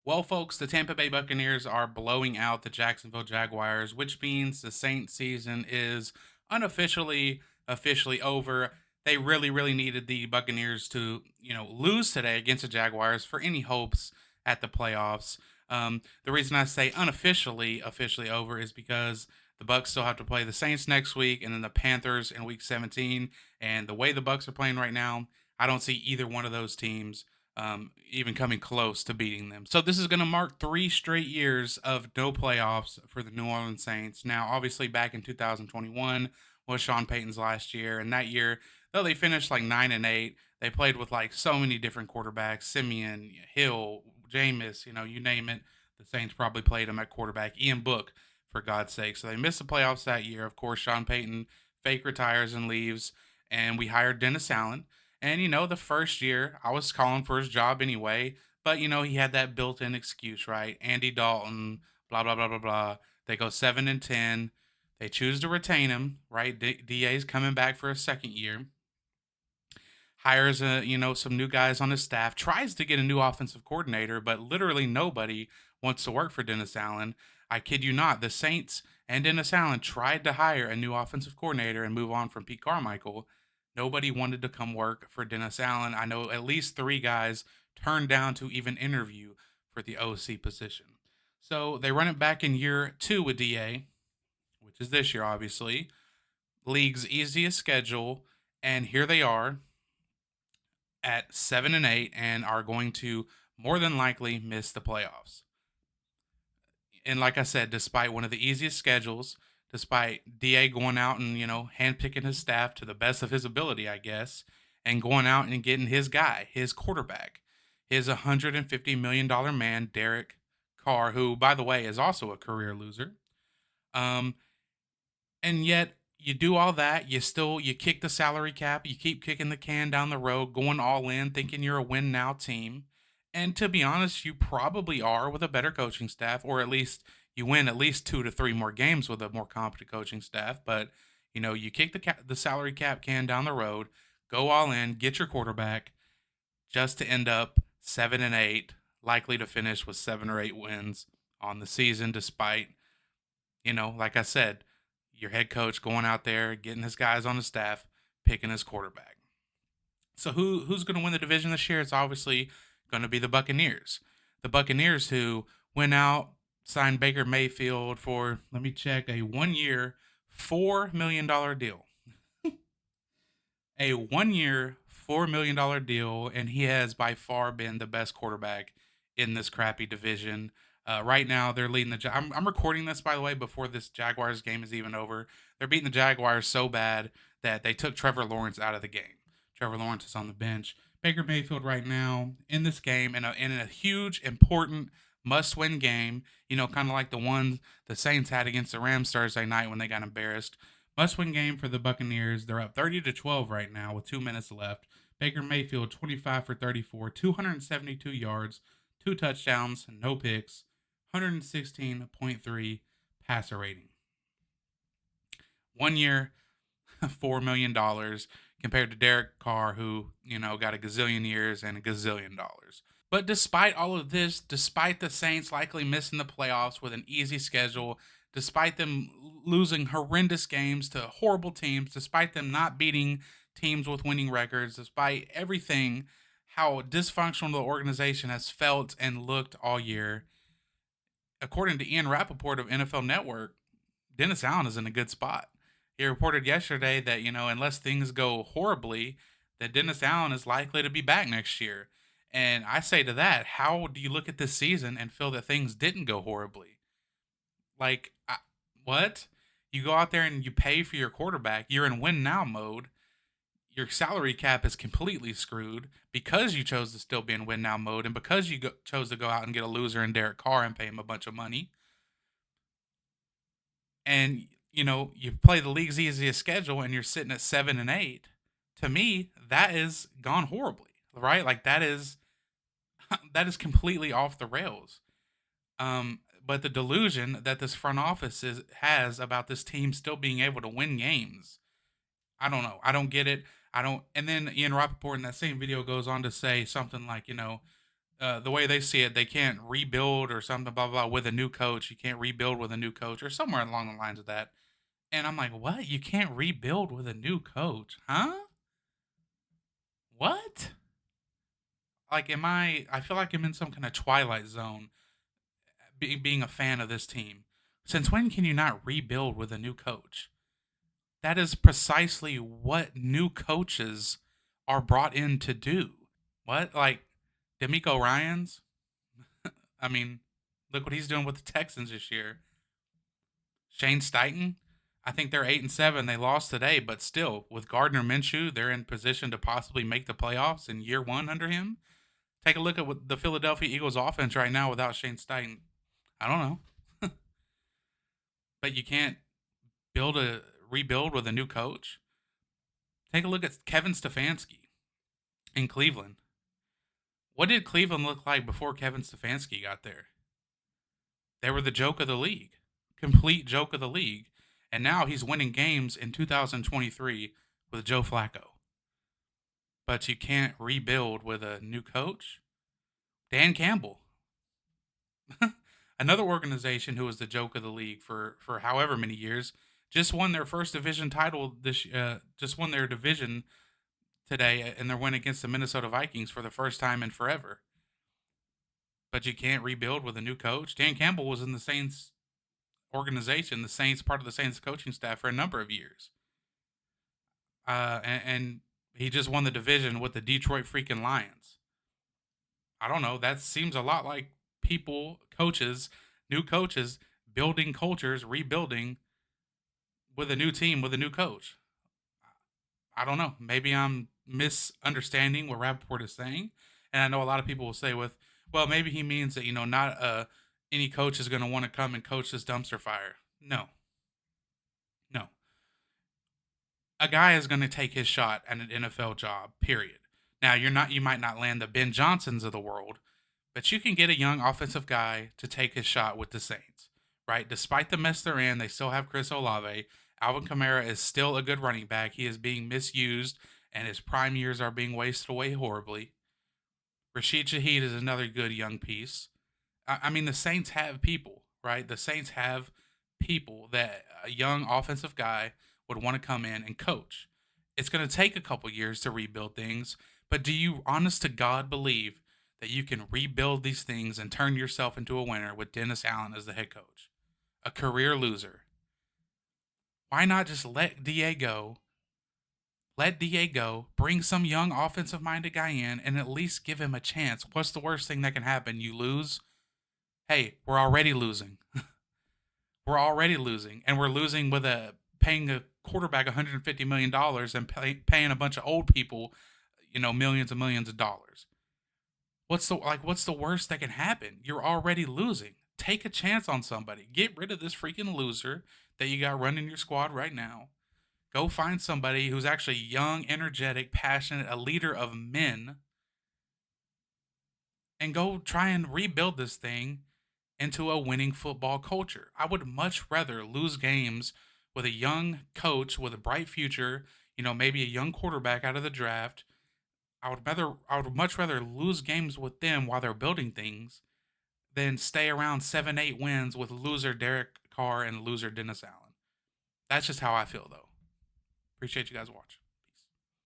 Well, folks, the Tampa Bay Buccaneers are blowing out the Jacksonville Jaguars, which means the Saints season is unofficially officially over. They really needed the Buccaneers to, lose today against the Jaguars for any hopes at the playoffs. The reason I say unofficially officially over is because the Bucks still have to play the Saints next week and then the Panthers in week 17. And the way the Bucks are playing right now, I don't see either one of those teams even coming close to beating them. So this is going to mark 3 straight years of no playoffs for the New Orleans Saints. Now, obviously, back in 2021 was Sean Payton's last year, and that year, though they finished like 9-8, they played with like so many different quarterbacks: Simeon, Hill, Jameis, you name it. The Saints probably played him at quarterback. Ian Book, for God's sake. So they missed the playoffs that year. Of course, Sean Payton fake retires and leaves, and we hired Dennis Allen. And the first year I was calling for his job anyway, but he had that built-in excuse, right? Andy Dalton, blah blah blah blah blah. They go 7-10. They choose to retain him, right? DA's coming back for a second year. Hires some new guys on his staff. Tries to get a new offensive coordinator, but literally nobody wants to work for Dennis Allen. I kid you not. The Saints and Dennis Allen tried to hire a new offensive coordinator and move on from Pete Carmichael. Nobody wanted to come work for Dennis Allen. I know at least 3 guys turned down to even interview for the OC position. So they run it back in year 2 with DA, which is this year, obviously. League's easiest schedule. And here they are at 7-8 and are going to more than likely miss the playoffs. And like I said, despite one of the easiest schedules, despite DA going out and, handpicking his staff to the best of his ability, I guess, and going out and getting his guy, his quarterback, his $150 million man, Derek Carr, who, by the way, is also a career loser. Um, and yet you do all that, you kick the salary cap, you keep kicking the can down the road, going all in, thinking you're a win now team. And to be honest, you probably are with a better coaching staff, or at least you win at least 2 to 3 more games with a more competent coaching staff. But you kick the salary cap can down the road, go all in, get your quarterback, just to end up 7-8, likely to finish with 7 or 8 wins on the season, despite like I said, your head coach going out there, getting his guys on the staff, picking his quarterback. So who's going to win the division this year? It's obviously going to be the Buccaneers. The Buccaneers who went out, signed Baker Mayfield for, let me check, a 1 year, $4 million deal. A 1 year, $4 million deal, and he has by far been the best quarterback in this crappy division. Right now, they're leading the. I'm recording this, by the way, before this Jaguars game is even over. They're beating the Jaguars so bad that they took Trevor Lawrence out of the game. Trevor Lawrence is on the bench. Baker Mayfield right now in this game, in a huge, important, must-win game. Kind of like the one the Saints had against the Rams Thursday night when they got embarrassed. Must-win game for the Buccaneers. They're up 30-12 right now with 2 minutes left. Baker Mayfield 25 for 34, 272 yards, 2 touchdowns, no picks. 116.3 passer rating. 1 year, $4 million compared to Derek Carr, who, got a gazillion years and a gazillion dollars. But despite all of this, despite the Saints likely missing the playoffs with an easy schedule, despite them losing horrendous games to horrible teams, despite them not beating teams with winning records, despite everything, how dysfunctional the organization has felt and looked all year, according to Ian Rappaport of NFL Network, Dennis Allen is in a good spot. He reported yesterday that, unless things go horribly, that Dennis Allen is likely to be back next year. And I say to that, how do you look at this season and feel that things didn't go horribly? Like, what? You go out there and you pay for your quarterback. You're in win now mode. Your salary cap is completely screwed because you chose to still be in win now mode and because you chose to go out and get a loser in Derek Carr and pay him a bunch of money. And you play the league's easiest schedule and you're sitting at 7-8. To me, that is gone horribly, right? Like that is that is completely off the rails. But the delusion that this front office has about this team still being able to win games, I don't know. I don't get it. I don't. And then Ian Rappaport in that same video goes on to say something like, The way they see it, they can't rebuild or something, blah, blah, blah, with a new coach. You can't rebuild with a new coach or somewhere along the lines of that. And I'm like, what? You can't rebuild with a new coach? Huh? What? Like, I feel like I'm in some kind of twilight zone being a fan of this team. Since when can you not rebuild with a new coach? That is precisely what new coaches are brought in to do. What? Like, D'Amico Ryans? I mean, look what he's doing with the Texans this year. Shane Steichen? I think they're 8-7. They lost today, but still, with Gardner Minshew, they're in position to possibly make the playoffs in year one under him. Take a look at what the Philadelphia Eagles offense right now without Shane Steichen. I don't know. But you can't rebuild with a new coach. Take a look at Kevin Stefanski in Cleveland. What did Cleveland look like before Kevin Stefanski got there? They were the joke of the league, complete joke of the league. And now he's winning games in 2023 with Joe Flacco. But you can't rebuild with a new coach? Dan Campbell. Another organization who was the joke of the league for however many years just won their first division title just won their division today in their win against the Minnesota Vikings for the first time in forever. But you can't rebuild with a new coach. Dan Campbell was in the Saints organization, the Saints part of the Saints coaching staff for a number of years. And he just won the division with the Detroit freaking Lions. I don't know. That seems a lot like new coaches, building cultures, rebuilding with a new team, with a new coach. I don't know. Maybe I'm misunderstanding what Rappaport is saying. And I know a lot of people will say well, maybe he means that, not any coach is going to want to come and coach this dumpster fire. No, no. A guy is going to take his shot at an NFL job, period. Now, you might not land the Ben Johnsons of the world, but you can get a young offensive guy to take his shot with the Saints, right? Despite the mess they're in, they still have Chris Olave. Alvin Kamara is still a good running back. He is being misused, and his prime years are being wasted away horribly. Rashid Shaheed is another good young piece. I mean, the Saints have people, right? The Saints have people that a young offensive guy would want to come in and coach. It's going to take a couple years to rebuild things, but do you, honest to God, believe that you can rebuild these things and turn yourself into a winner with Dennis Allen as the head coach? A career loser. Why not just let DA go? Let DA go, bring some young offensive minded guy in, and at least give him a chance. What's the worst thing that can happen? You lose? Hey, we're already losing. We're already losing, and we're losing with paying a quarterback $150 million and paying a bunch of old people, millions and millions of dollars. What's the worst that can happen? You're already losing. Take a chance on somebody. Get rid of this freaking loser that you got running your squad right now. Go find somebody who's actually young, energetic, passionate, a leader of men, and go try and rebuild this thing into a winning football culture. I would much rather lose games with a young coach with a bright future, maybe a young quarterback out of the draft. I would much rather lose games with them while they're building things than stay around 7-8 wins with loser Derek Carr and loser Dennis Allen. That's just how I feel though. Appreciate you guys watching.